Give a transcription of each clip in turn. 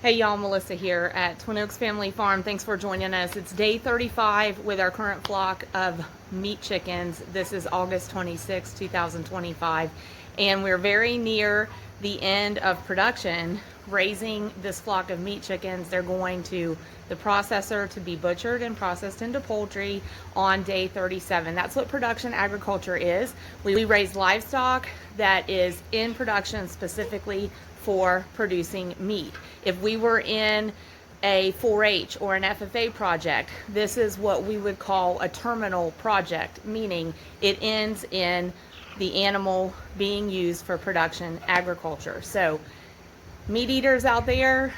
Hey y'all, Melissa here at Twin Oaks Family Farm. Thanks for joining us. It's day 35 with our current flock of meat chickens. This is August 26, 2025, and we're very near the end of production raising this flock of meat chickens. They're going to the processor to be butchered and processed into poultry on day 37. That's what production agriculture is. We raise livestock that is in production specifically for producing meat. If we were in a 4-H or an FFA project, this is what we would call a terminal project, meaning it ends in the animal being used for production agriculture. So meat eaters out there,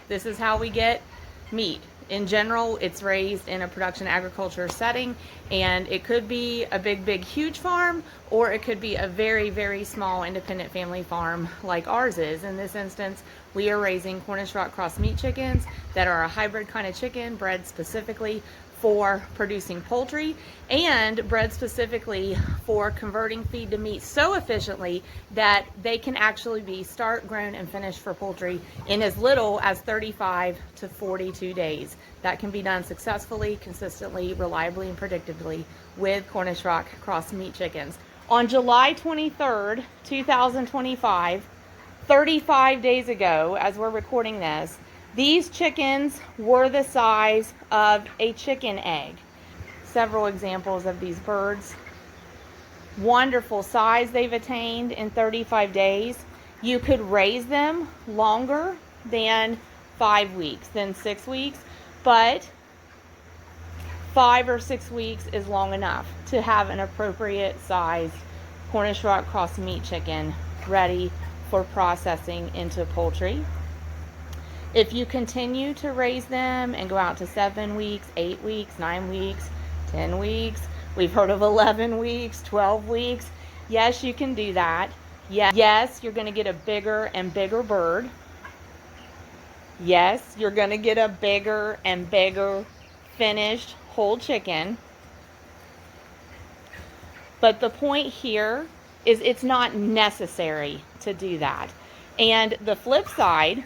this is how we get meat. In general, it's raised in a production agriculture setting, and it could be a big, huge farm, or it could be a very small independent family farm like ours is. In this instance, we are raising Cornish Rock Cross meat chickens that are a hybrid kind of chicken bred specifically for producing poultry and bred specifically for converting feed to meat so efficiently that they can actually be start, grown, and finished for poultry in as little as 35 to 42 days. That can be done successfully, consistently, reliably, and predictably with Cornish Rock Cross meat chickens. On July 23rd, 2025, 35 days ago, as we're recording this, these chickens were the size of a chicken egg. Several examples of these birds. Wonderful size they've attained in 35 days. You could raise them longer than 5 weeks, than 6 weeks, but 5 or 6 weeks is long enough to have an appropriate size Cornish Rock Cross meat chicken ready for processing into poultry. If you continue to raise them and go out to 7 weeks, 8 weeks, 9 weeks, 10 weeks, we've heard of 11 weeks, 12 weeks, yes, you can do that. Yes, you're going to get a bigger and bigger bird. Yes, you're going to get a bigger and bigger finished whole chicken. But the point here is it's not necessary to do that. And the flip side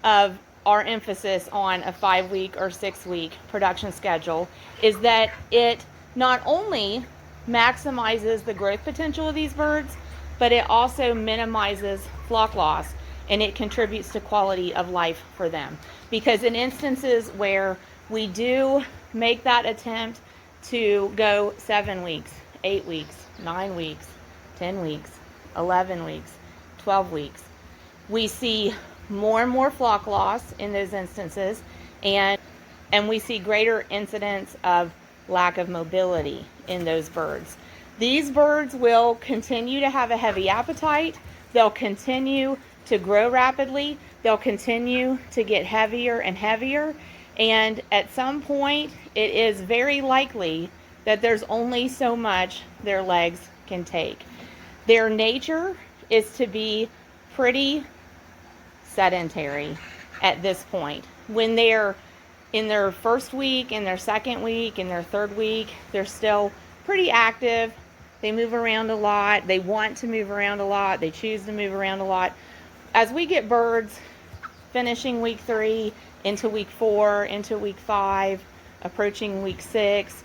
of our emphasis on a 5-week or 6-week production schedule is that it not only maximizes the growth potential of these birds, but it also minimizes flock loss, and it contributes to quality of life for them. Because in instances where we do make that attempt to go 7 weeks, 8 weeks, 9 weeks, 10 weeks, 11 weeks, 12 weeks, we see more and more flock loss in those instances, and we see greater incidence of lack of mobility in those birds. These birds will continue to have a heavy appetite. They'll continue to grow rapidly. They'll continue to get heavier and heavier. And at some point, it is very likely that there's only so much their legs can take. Their nature is to be pretty sedentary at this point. When they're in their first week, in their second week, in their third week, they're still pretty active. They move around a lot. They want to move around a lot. They choose to move around a lot. As we get birds finishing week 3, into week 4, into week 5, approaching week 6,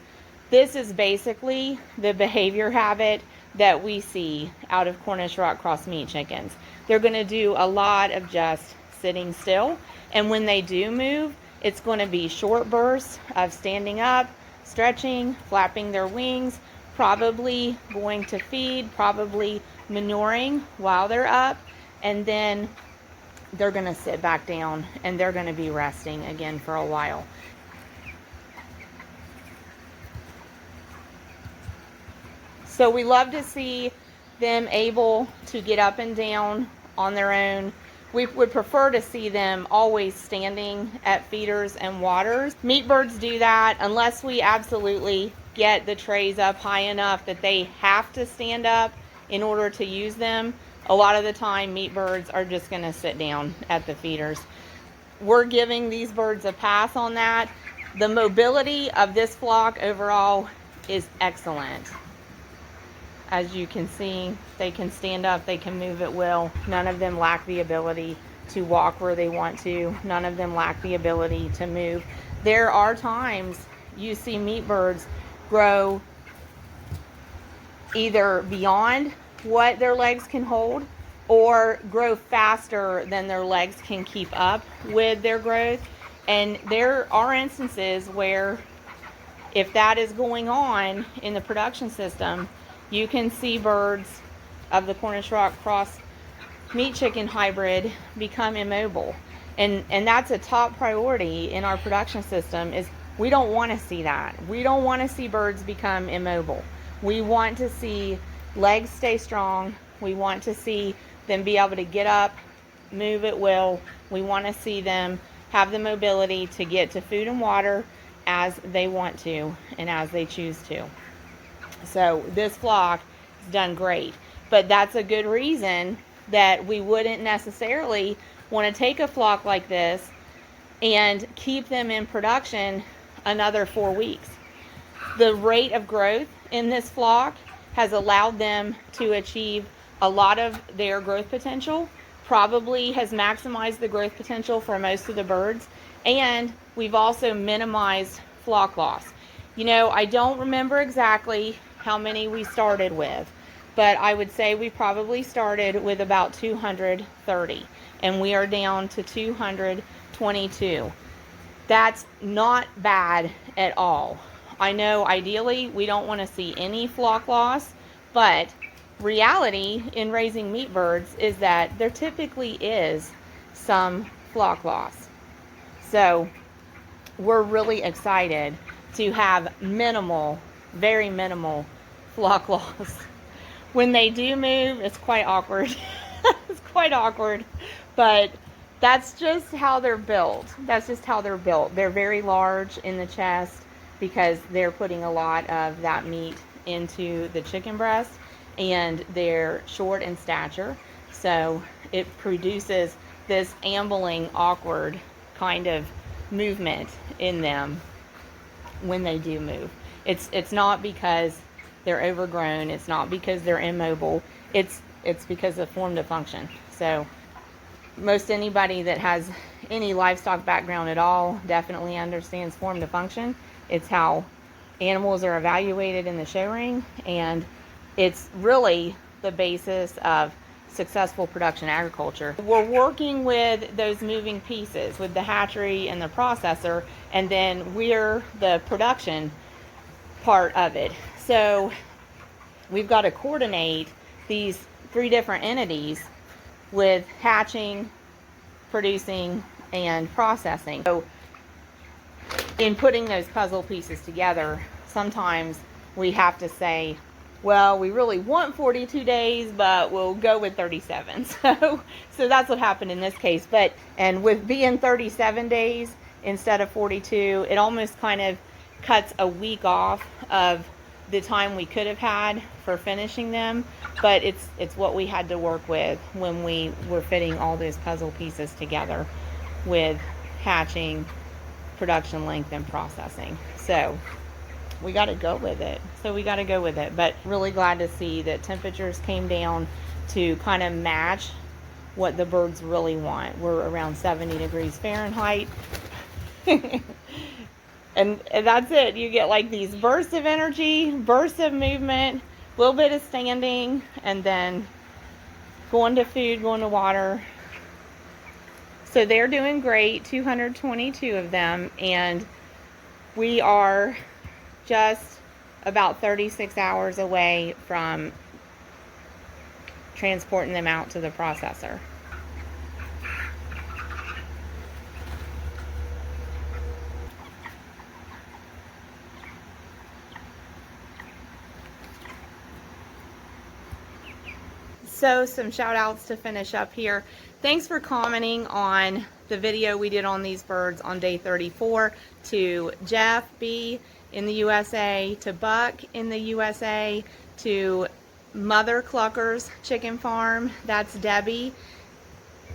this is basically the behavior habit that we see out of Cornish Rock Cross meat chickens. They're going to do a lot of just sitting still, and when they do move, it's going to be short bursts of standing up, stretching, flapping their wings, probably going to feed, probably manuring while they're up, and then they're going to sit back down and they're going to be resting again for a while. So we love to see them able to get up and down on their own. We would prefer to see them always standing at feeders and waters. Meat birds do that unless we absolutely get the trays up high enough that they have to stand up in order to use them. A lot of the time, meat birds are just going to sit down at the feeders. We're giving these birds a pass on that. The mobility of this flock overall is excellent. As you can see, they can stand up, they can move at will. None of them lack the ability to walk where they want to. None of them lack the ability to move. There are times you see meat birds grow either beyond what their legs can hold or grow faster than their legs can keep up with their growth. And there are instances where if that is going on in the production system, you can see birds of the Cornish Rock Cross meat chicken hybrid become immobile. And that's a top priority in our production system. Is we don't want to see that. We don't want to see birds become immobile. We want to see legs stay strong. We want to see them be able to get up, move at will. We want to see them have the mobility to get to food and water as they want to and as they choose to. So this flock has done great, but that's a good reason that we wouldn't necessarily want to take a flock like this and keep them in production another 4 weeks. The rate of growth in this flock has allowed them to achieve a lot of their growth potential, probably has maximized the growth potential for most of the birds, and we've also minimized flock loss. You know, I don't remember exactly how many we started with, but I would say we probably started with about 230, and we are down to 222. That's not bad at all. I know ideally we don't want to see any flock loss, but reality in raising meat birds is that there typically is some flock loss. So we're really excited to have minimal, very minimal flock loss. When they do move, it's quite awkward. It's quite awkward, but that's just how they're built. That's just how they're built. They're very large in the chest because they're putting a lot of that meat into the chicken breast, and they're short in stature, so it produces this ambling, awkward kind of movement in them when they do move. It's not because they're overgrown, it's not because they're immobile, it's because of form to function. So most anybody that has any livestock background at all definitely understands form to function. It's how animals are evaluated in the show ring, and it's really the basis of successful production agriculture. We're working with those moving pieces with the hatchery and the processor, and then we're the production part of it. So we've got to coordinate these 3 different entities with hatching, producing, and processing. So in putting those puzzle pieces together, sometimes we have to say, well, we really want 42 days, but we'll go with 37. So that's what happened in this case. And with being 37 days instead of 42, it almost kind of cuts a week off of the time we could have had for finishing them. But it's what we had to work with when we were fitting all those puzzle pieces together with hatching, production length, and processing. So we got to go with it. But really glad to see that temperatures came down to kind of match what the birds really want. We're around 70 degrees Fahrenheit. and that's it. You get like these bursts of energy, bursts of movement, a little bit of standing, and then going to food, going to water. So they're doing great, 222 of them, and we are just about 36 hours away from transporting them out to the processor. So some shout outs to finish up here. Thanks for commenting on the video we did on these birds on day 34, to Jeff B in the USA, to Buck in the USA, to Mother Cluckers Chicken Farm, that's Debbie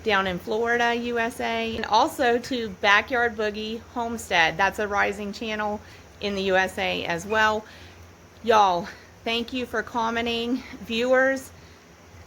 down in Florida, USA, and also to Backyard Boogie Homestead, that's a rising channel in the USA as well. Y'all, thank you for commenting. Viewers,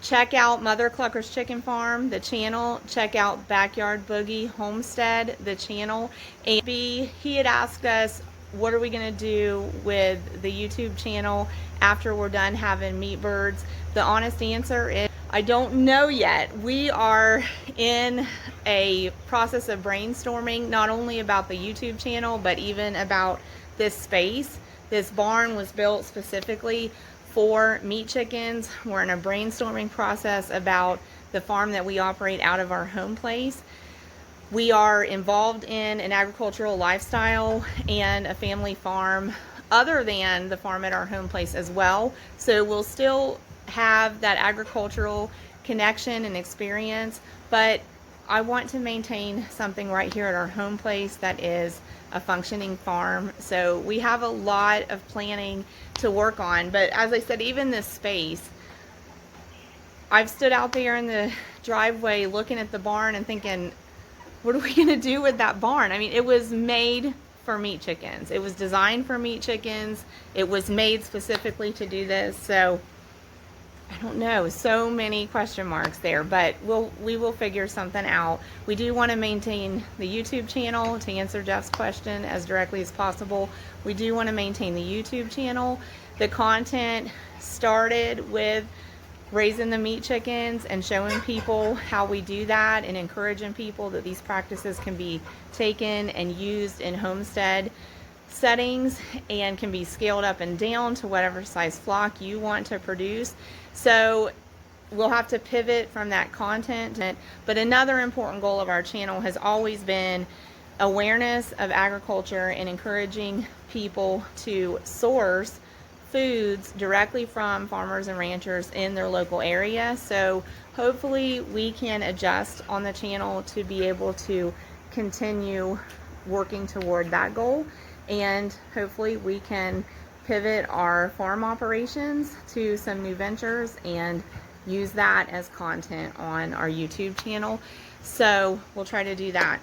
check out Mother Clucker's Chicken Farm, the channel. Check out Backyard Boogie Homestead, the channel. And he had asked us, what are we going to do with the YouTube channel after we're done having meat birds? The honest answer is, I don't know yet. We are in a process of brainstorming, not only about the YouTube channel, but even about this space. This barn was built specifically for meat chickens. We're in a brainstorming process about the farm that we operate out of our home place. We are involved in an agricultural lifestyle and a family farm other than the farm at our home place as well. So we'll still have that agricultural connection and experience, but I want to maintain something right here at our home place that is a functioning farm. So we have a lot of planning to work on. But as I said, even this space, I've stood out there in the driveway looking at the barn and thinking, what are we going to do with that barn? I mean, it was made for meat chickens. It was designed for meat chickens. It was made specifically to do this. So I don't know, so many question marks there, but we will figure something out. We do want to maintain the YouTube channel to answer Jeff's question as directly as possible. We do want to maintain the YouTube channel. The content started with raising the meat chickens and showing people how we do that and encouraging people that these practices can be taken and used in homestead settings and can be scaled up and down to whatever size flock you want to produce. So we'll have to pivot from that content. But another important goal of our channel has always been awareness of agriculture and encouraging people to source foods directly from farmers and ranchers in their local area. So hopefully we can adjust on the channel to be able to continue working toward that goal. And hopefully we can pivot our farm operations to some new ventures and use that as content on our YouTube channel. So we'll try to do that.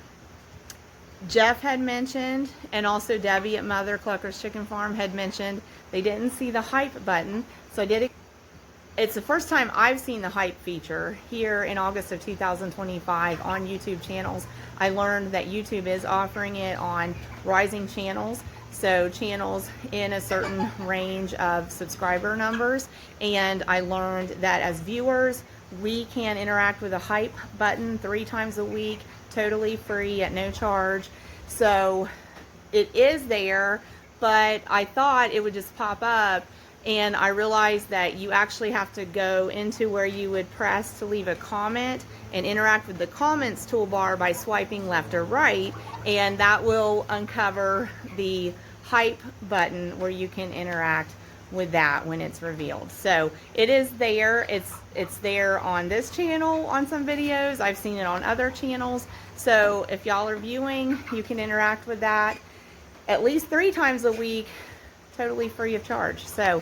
Jeff had mentioned, and also Debbie at Mother Clucker's Chicken Farm had mentioned, they didn't see the hype button. So it's the first time I've seen the hype feature here in August of 2025 on YouTube channels. I learned that YouTube is offering it on rising channels, so channels in a certain range of subscriber numbers. And I learned that as viewers, we can interact with a hype button 3 times a week, totally free at no charge. So it is there, but I thought it would just pop up. And I realized that you actually have to go into where you would press to leave a comment and interact with the comments toolbar by swiping left or right, and that will uncover the hype button where you can interact with that when it's revealed. So it is there. It's there on this channel on some videos. I've seen it on other channels. So if y'all are viewing, you can interact with that at least 3 times a week, totally free of charge. So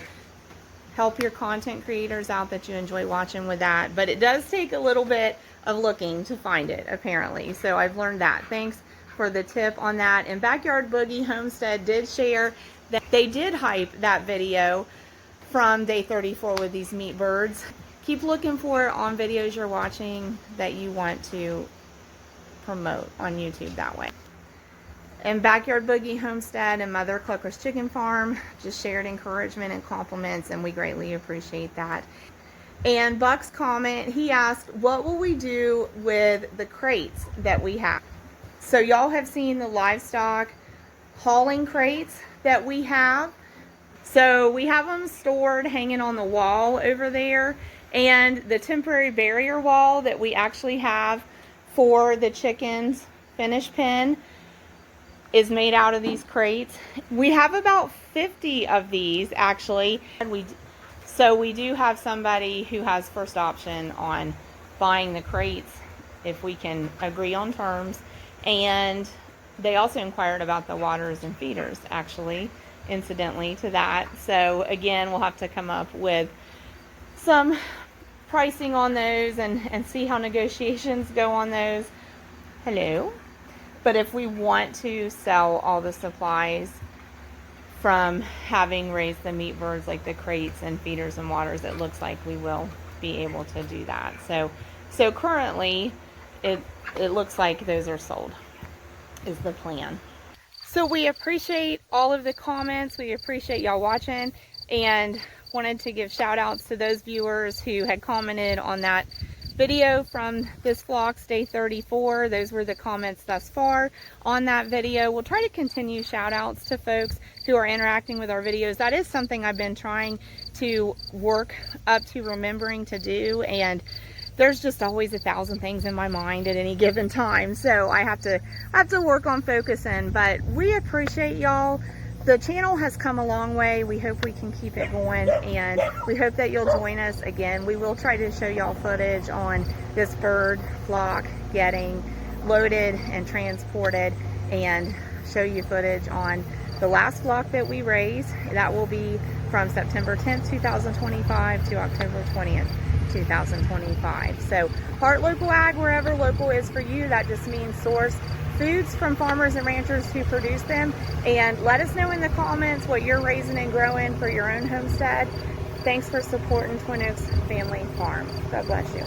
help your content creators out that you enjoy watching with that. But it does take a little bit of looking to find it, apparently. So I've learned that. Thanks for the tip on that. And Backyard Boogie Homestead did share that they did hype that video from day 34 with these meat birds. Keep looking for it on videos you're watching that you want to promote on YouTube that way. And Backyard Boogie Homestead and Mother Clucker's Chicken Farm just shared encouragement and compliments, and we greatly appreciate that. And Buck's comment, he asked, what will we do with the crates that we have? So y'all have seen the livestock hauling crates that we have. So we have them stored hanging on the wall over there, and the temporary barrier wall that we actually have for the chickens' finish pen is made out of these crates. We have about 50 of these actually, and so we do have somebody who has first option on buying the crates if we can agree on terms. And they also inquired about the waters and feeders, actually, incidentally to that. So again, we'll have to come up with some pricing on those and see how negotiations go on those. Hello. But if we want to sell all the supplies from having raised the meat birds, like the crates and feeders and waters, it looks like we will be able to do that. So currently it looks like those are sold, is the plan. So we appreciate all of the comments. We appreciate y'all watching, and wanted to give shout outs to those viewers who had commented on that video from this flock's day 34. Those were the comments thus far on that video. We'll try to continue shout outs to folks who are interacting with our videos. That is something I've been trying to work up to remembering to do, and there's just always 1,000 things in my mind at any given time, so I have to work on focusing. But we appreciate y'all. The channel has come a long way. We hope we can keep it going, and we hope that you'll join us again. We will try to show y'all footage on this bird flock getting loaded and transported, and show you footage on the last flock that we raised. That will be from September 10th, 2025 to October 20th, 2025. So Heart Local Ag, wherever local is for you. That just means source foods from farmers and ranchers who produce them, and let us know in the comments what you're raising and growing for your own homestead. Thanks for supporting Twin Oaks Family Farm. God bless you.